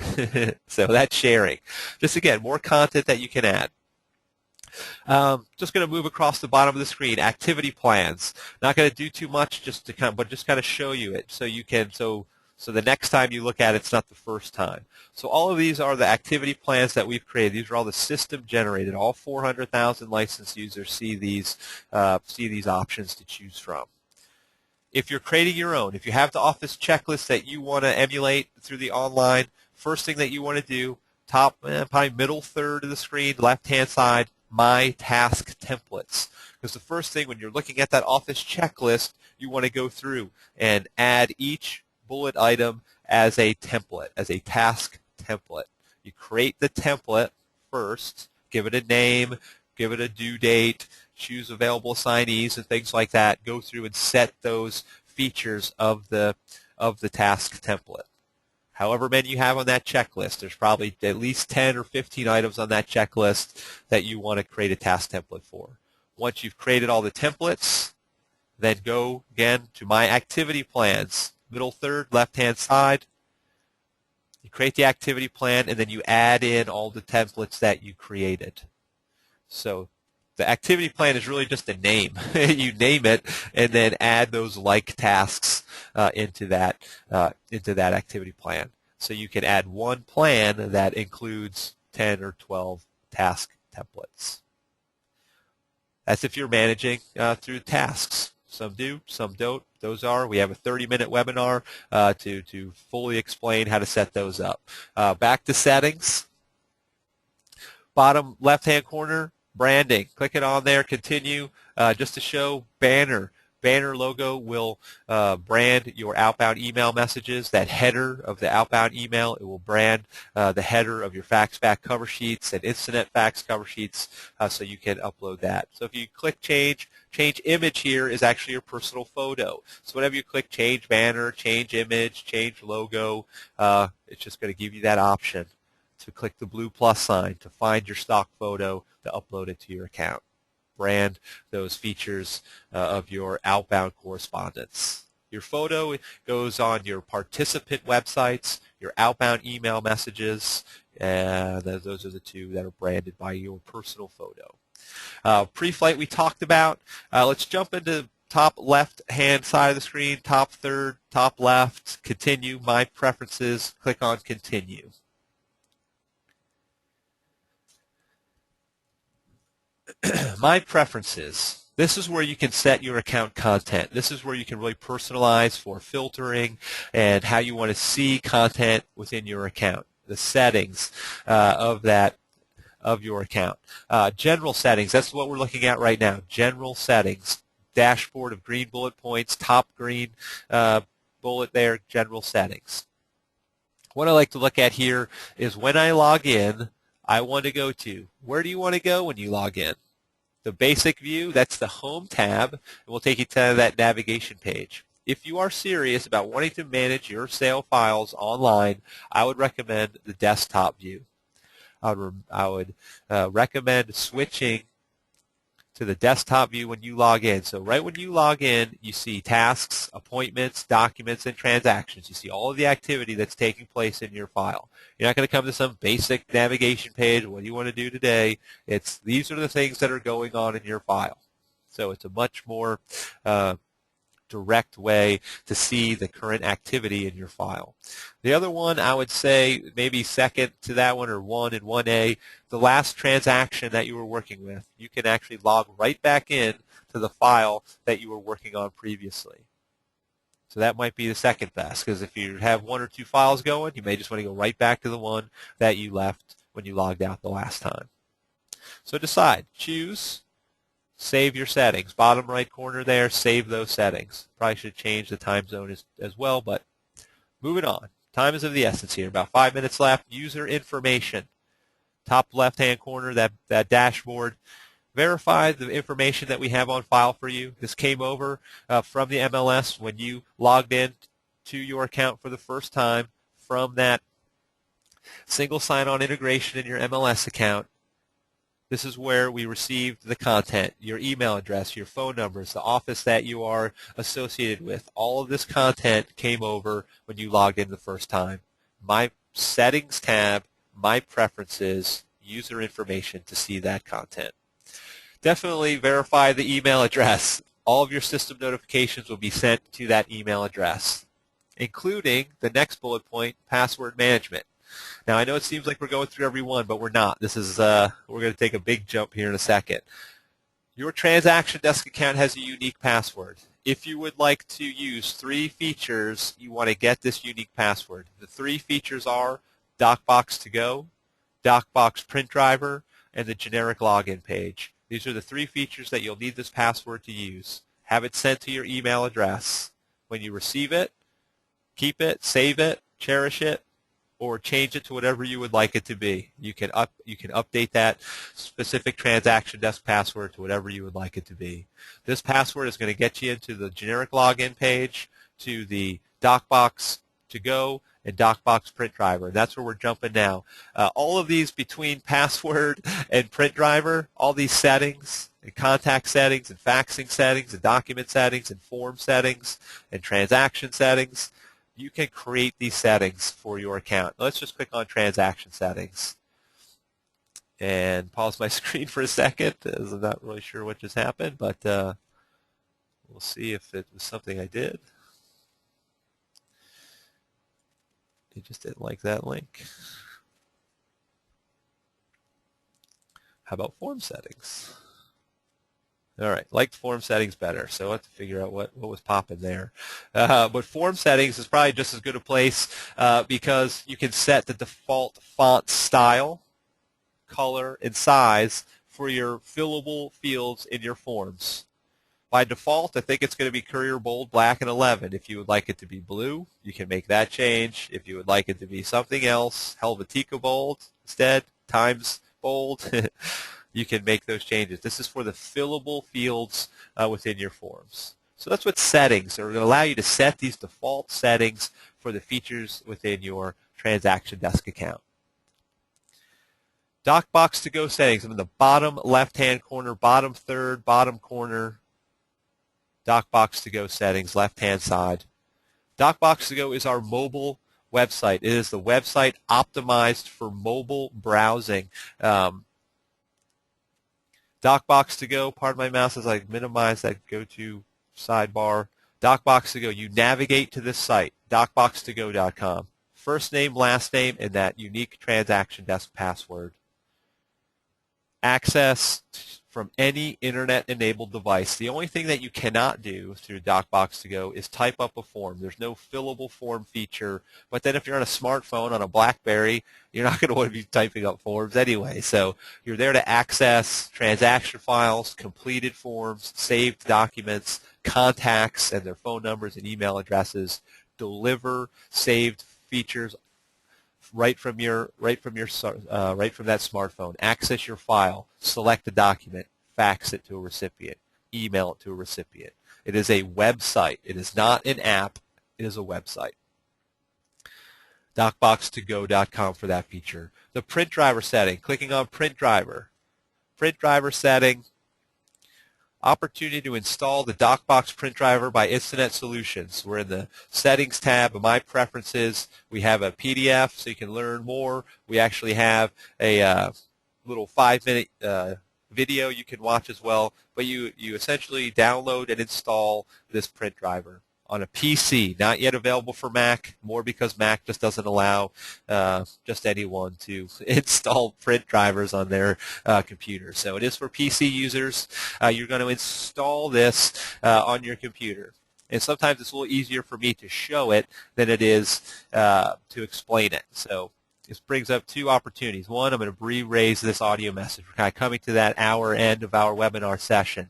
So that's sharing. Just again, more content that you can add. Just going to move across the bottom of the screen. Activity plans. Not going to do too much, but just kind of show you it so you can So the next time you look at it, it's not the first time. So all of these are the activity plans that we've created. These are all the system generated. All 400,000 licensed users see these options to choose from. If you're creating your own, if you have the Office checklist that you want to emulate through the online, first thing that you want to do, top, probably middle third of the screen, left-hand side, My Task Templates. Because the first thing when you're looking at that Office checklist, you want to go through and add each bullet item as a template, as a task template. You create the template first, give it a name, give it a due date, choose available assignees and things like that. Go through and set those features of the task template. However many you have on that checklist, there's probably at least 10 or 15 items on that checklist that you want to create a task template for. Once you've created all the templates, then go again to My Activity Plans. Middle third, left-hand side. You create the activity plan, and then you add in all the templates that you created. So the activity plan is really just a name. You name it, and then add those like tasks into that activity plan. So you can add one plan that includes 10 or 12 task templates. That's if you're managing through tasks. Some do, some don't. We have a 30-minute webinar to fully explain how to set those up. Back to settings. Bottom left-hand corner, branding. Click it on there, continue, just to show banner. Banner logo will brand your outbound email messages. That header of the outbound email, it will brand the header of your faxback cover sheets and Instinet fax cover sheets, so you can upload that. So if you click change image here is actually your personal photo. So whenever you click change banner, change image, change logo, it's just going to give you that option to click the blue plus sign to find your stock photo to upload it to your account. Brand those features of your outbound correspondence. Your photo goes on your participant websites, your outbound email messages, and those are the two that are branded by your personal photo. Pre-flight we talked about. Let's jump into top left-hand side of the screen, top third, top left, continue, My Preferences, click on Continue. My Preferences. This is where you can set your account content. This is where you can really personalize for filtering and how you want to see content within your account. The settings of that of your account. General settings, that's what we're looking at right now. General settings, dashboard of green bullet points, top green bullet there, general settings. What I like to look at here is when I log in, I want to go to, where do you want to go when you log in? The basic view, that's the home tab, and we'll take you to that navigation page. If you are serious about wanting to manage your sale files online, I would recommend the desktop view. I would recommend switching to the desktop view when you log in. So right when you log in, you see tasks, appointments, documents, and transactions. You see all of the activity that's taking place in your file. You're not going to come to some basic navigation page, what do you want to do today? These are the things that are going on in your file. So it's a much more direct way to see the current activity in your file. The other one, I would say maybe second to that one, or 1 and 1A, the last transaction that you were working with. You can actually log right back in to the file that you were working on previously. So that might be the second best, because if you have 1 or 2 files going, you may just want to go right back to the one that you left when you logged out the last time. So decide, choose, save your settings. Bottom right corner there, save those settings. Probably should change the time zone as well, but moving on. Time is of the essence here. About 5 minutes left. User information. Top left-hand corner, that dashboard. Verify the information that we have on file for you. This came over from the MLS when you logged in to your account for the first time from that single sign-on integration in your MLS account. This is where we received the content, your email address, your phone numbers, the office that you are associated with. All of this content came over when you logged in the first time. My settings tab, my preferences, user information to see that content. Definitely verify the email address. All of your system notifications will be sent to that email address, including the next bullet point, password management. Now, I know it seems like we're going through every one, but we're not. This is we're going to take a big jump here in a second. Your TransactionDesk account has a unique password. If you would like to use 3 features, you want to get this unique password. The 3 features are DocBox to go, DocBox print driver, and the generic login page. These are the 3 features that you'll need this password to use. Have it sent to your email address. When you receive it, keep it, save it, cherish it, or change it to whatever you would like it to be. You can update that specific TransactionDesk password to whatever you would like it to be. This password is going to get you into the generic login page, to the DocBox to go, and DocBox print driver. That's where we're jumping now. All of these between password and print driver, all these settings, and contact settings, and faxing settings, and document settings, and form settings, and transaction settings, you can create these settings for your account. Let's just click on transaction settings and pause my screen for a second, as I'm not really sure what just happened, but we'll see if it was something I did. It just didn't like that link. How about form settings? All right, liked form settings better, so I have to figure out what was popping there. But form settings is probably just as good a place because you can set the default font style, color, and size for your fillable fields in your forms. By default, I think it's going to be Courier Bold, Black, and 11. If you would like it to be blue, you can make that change. If you would like it to be something else, Helvetica Bold instead, Times Bold, you can make those changes. This is for the fillable fields within your forms. So that's what settings are going to allow you to set these default settings for the features within your TransactionDesk account. DocBox to go settings. I'm in the bottom left-hand corner, bottom third, bottom corner. DocBox to go settings, left-hand side. DocBox to go is our mobile website. It is the website optimized for mobile browsing. DocBox to go, pardon my mouse as I minimize that go-to sidebar. DocBox to go, you navigate to this site, docbox2go.com. First name, last name, and that unique TransactionDesk password. access from any internet-enabled device. The only thing that you cannot do through DocBox to Go is type up a form. There's no fillable form feature, but then if you're on a smartphone, on a BlackBerry, you're not going to want to be typing up forms anyway. So you're there to access transaction files, completed forms, saved documents, contacts and their phone numbers and email addresses, deliver saved features right from that smartphone. Access your file, select a document, fax it to a recipient, email it to a recipient. It is a website. It is not an app. It is a website. DocBox2Go.com for that feature. The print driver setting, clicking on print driver. Print driver setting, opportunity to install the DocBox print driver by Instinet Solutions. We're in the Settings tab of My Preferences. We have a PDF so you can learn more. We actually have a little 5-minute video you can watch as well. But you essentially download and install this print driver on a PC, not yet available for Mac, more because Mac just doesn't allow just anyone to install print drivers on their computer. So it is for PC users. You're going to install this on your computer. And sometimes it's a little easier for me to show it than it is to explain it. So this brings up two opportunities. One, I'm going to re-raise this audio message. We're kind of coming to that hour end of our webinar session.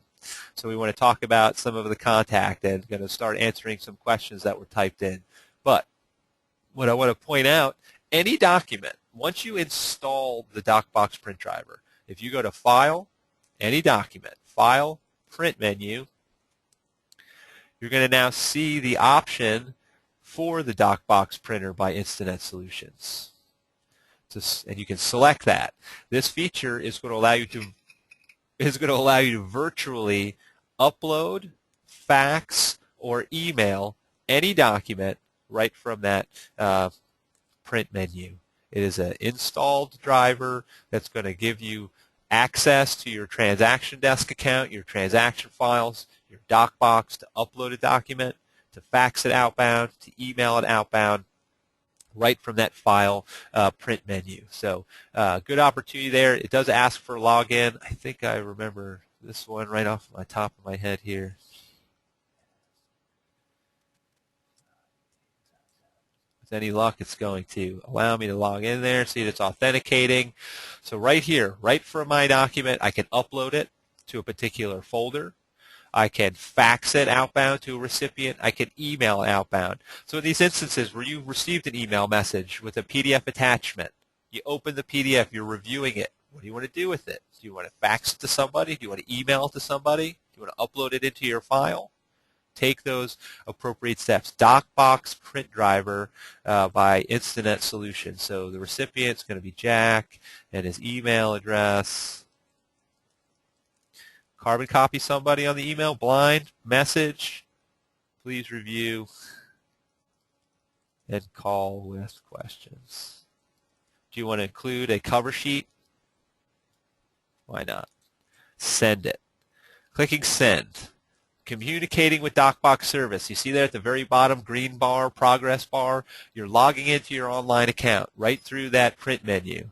So we want to talk about some of the contact and going to start answering some questions that were typed in. But what I want to point out, any document, once you install the DocBox print driver, if you go to File, Any Document, File, Print menu, you're going to now see the option for the DocBox printer by Instinet Solutions. And you can select that. This feature is going to allow you to virtually upload, fax, or email any document right from that print menu. It is an installed driver that's going to give you access to your TransactionDesk account, your transaction files, your DocBox to upload a document, to fax it outbound, to email it outbound, right from that file print menu. So good opportunity there. It does ask for login. I think I remember this one right off the top of my head here. With any luck, it's going to allow me to log in there. See, it's authenticating. So right here, right from my document, I can upload it to a particular folder. I can fax it outbound to a recipient. I can email outbound. So in these instances where you received an email message with a PDF attachment, you open the PDF, you're reviewing it. What do you want to do with it? Do you want to fax it to somebody? Do you want to email it to somebody? Do you want to upload it into your file? Take those appropriate steps. DocBox print driver by Instinet Solutions. So the recipient's going to be Jack and his email address. Carbon copy somebody on the email, blind, message, please review, and call with questions. Do you want to include a cover sheet? Why not? Send it. Clicking send. Communicating with DocBox service. You see there at the very bottom, green bar, progress bar. You're logging into your online account right through that print menu.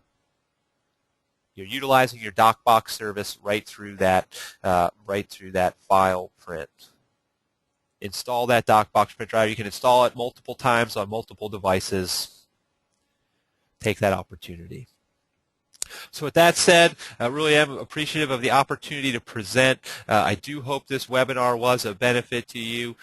You're utilizing your DocBox service right through that file print. Install that DocBox print driver. You can install it multiple times on multiple devices. Take that opportunity. So with that said, I really am appreciative of the opportunity to present. I do hope this webinar was of benefit to you.